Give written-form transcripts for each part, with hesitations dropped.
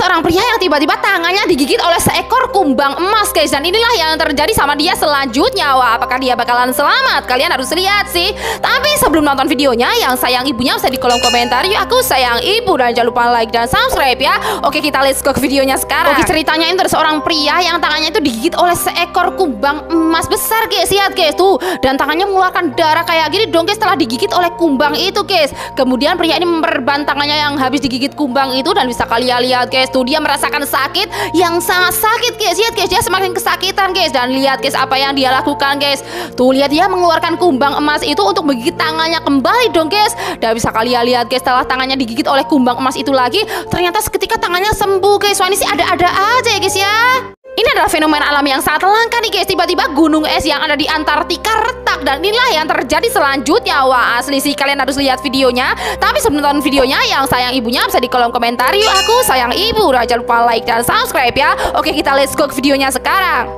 seorang pria yang tiba-tiba tangannya digigit oleh seekor kumbang emas guys. Dan inilah yang terjadi sama dia selanjutnya. Wah, apakah dia bakalan selamat? Kalian harus lihat sih. Tapi sebelum nonton videonya, yang sayang ibunya bisa di kolom komentar yuk aku sayang ibu. Dan jangan lupa like dan subscribe ya. Oke, kita let's go ke videonya sekarang. Oke, ceritanya itu ada seorang pria yang tangannya itu digigit oleh seekor kumbang emas besar guys. Lihat guys tuh. Dan tangannya mengeluarkan darah kayak gini dong guys setelah digigit oleh kumbang itu guys. Kemudian pria ini memperban tangannya yang habis digigit kumbang itu. Dan bisa kalian lihat guys tuh, dia merasakan sakit yang sangat sakit guys. Lihat guys, dia semakin kesakitan guys. Dan lihat guys apa yang dia lakukan guys. Tuh lihat, dia mengeluarkan kumbang emas itu untuk menggigit tangannya kembali dong guys. Dan bisa kalian lihat guys, setelah tangannya digigit oleh kumbang emas itu lagi, ternyata seketika tangannya sembuh guys. Wah, ini sih ada-ada aja ya guys ya. Ini adalah fenomena alam yang sangat langka nih guys. Tiba-tiba gunung es yang ada di Antartika retak. Dan inilah yang terjadi selanjutnya. Wah, asli sih, kalian harus lihat videonya. Tapi sebelum nonton videonya, yang sayang ibunya bisa di kolom komentar yuk aku sayang ibu. Jangan lupa like dan subscribe ya. Oke, kita let's go ke videonya sekarang.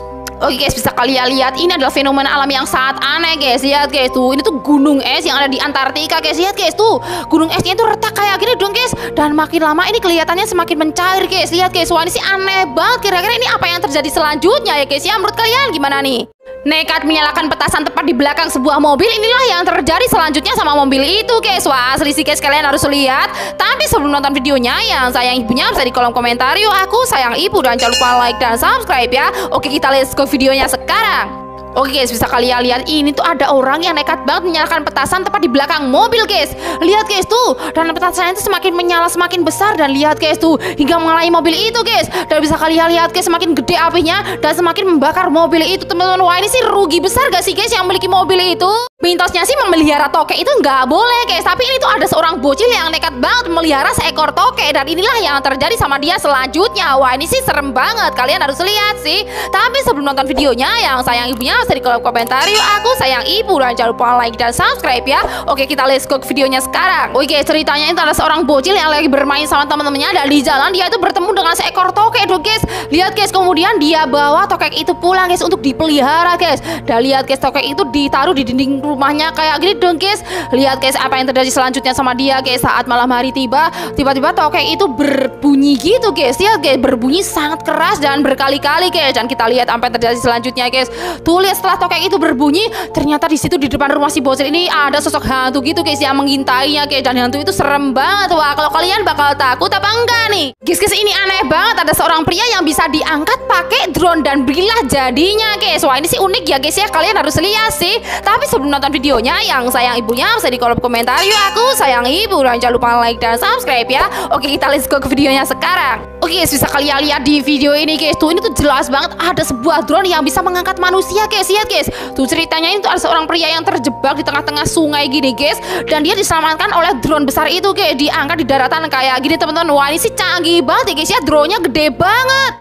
Oke guys, bisa kalian lihat ini adalah fenomena alam yang sangat aneh guys. Lihat guys tuh, ini tuh gunung es yang ada di Antartika guys. Lihat guys tuh, gunung esnya itu retak kayak gini dong guys. Dan makin lama ini kelihatannya semakin mencair guys. Lihat guys, wah ini sih aneh banget. Kira-kira ini apa yang terjadi selanjutnya ya guys ya. Menurut kalian gimana nih? Nekat menyalakan petasan tepat di belakang sebuah mobil, inilah yang terjadi selanjutnya sama mobil itu guys. Wah, asli sih guys, kalian harus lihat. Tapi sebelum nonton videonya, yang sayang ibunya bisa di kolom komentar yuk aku sayang ibu. Dan jangan lupa like dan subscribe ya. Oke, kita let's go videonya sekarang. Oke guys, bisa kalian lihat ini tuh ada orang yang nekat banget menyalakan petasan tepat di belakang mobil guys. Lihat guys tuh, dan petasannya itu semakin menyala semakin besar. Dan lihat guys tuh, hingga mengenai mobil itu guys. Dan bisa kalian lihat guys, semakin gede apinya dan semakin membakar mobil itu teman-teman. Wah, ini sih rugi besar gak sih guys yang memiliki mobil itu? Mitosnya sih memelihara tokek itu nggak boleh guys. Tapi ini tuh ada seorang bocil yang nekat banget memelihara seekor tokek. Dan inilah yang terjadi sama dia selanjutnya. Wah, ini sih serem banget, kalian harus lihat sih. Tapi sebelum nonton videonya, yang sayang ibunya bisa di kolom komentar yuk aku sayang ibu. Dan jangan lupa like dan subscribe ya. Oke, kita let's go ke videonya sekarang. Oke guys, ceritanya itu ada seorang bocil yang lagi bermain sama teman-temannya. Dan di jalan dia itu bertemu dengan seekor tokek dong guys. Lihat guys, kemudian dia bawa tokek itu pulang guys untuk dipelihara guys. Dan lihat guys, tokek itu ditaruh di dinding rumahnya kayak gini dong guys. Lihat guys apa yang terjadi selanjutnya sama dia guys. Saat malam hari tiba, tiba-tiba tokek itu berbunyi gitu guys. Lihat guys, berbunyi sangat keras dan berkali-kali guys. Dan kita lihat apa yang terjadi selanjutnya guys. Tuh lihat, setelah tokek itu berbunyi, ternyata di situ di depan rumah si bocil ini ada sosok hantu gitu guys yang mengintainya guys. Dan hantu itu serem banget. Wah, kalau kalian bakal takut apa enggak nih? Guys, ini aneh banget. Ada seorang pria yang bisa diangkat pakai drone dan berilah jadinya guys. Wah, ini sih unik ya guys ya. Kalian harus lihat sih. Tapi sebelum nonton videonya, yang sayang ibunya bisa di kolom komentar yuk aku sayang ibu. Dan jangan lupa like dan subscribe ya. Oke, kita let's go ke videonya sekarang. Oke guys, bisa kalian lihat di video ini guys. Tuh, ini tuh jelas banget ada sebuah drone yang bisa mengangkat manusia guys. Lihat guys. Tuh ceritanya itu ada seorang pria yang terjebak di tengah-tengah sungai gini guys. Dan dia diselamatkan oleh drone besar itu guys. Diangkat di daratan kayak gini teman-teman. Wah, ini sih canggih banget ya guys ya. Drone-nya gede banget.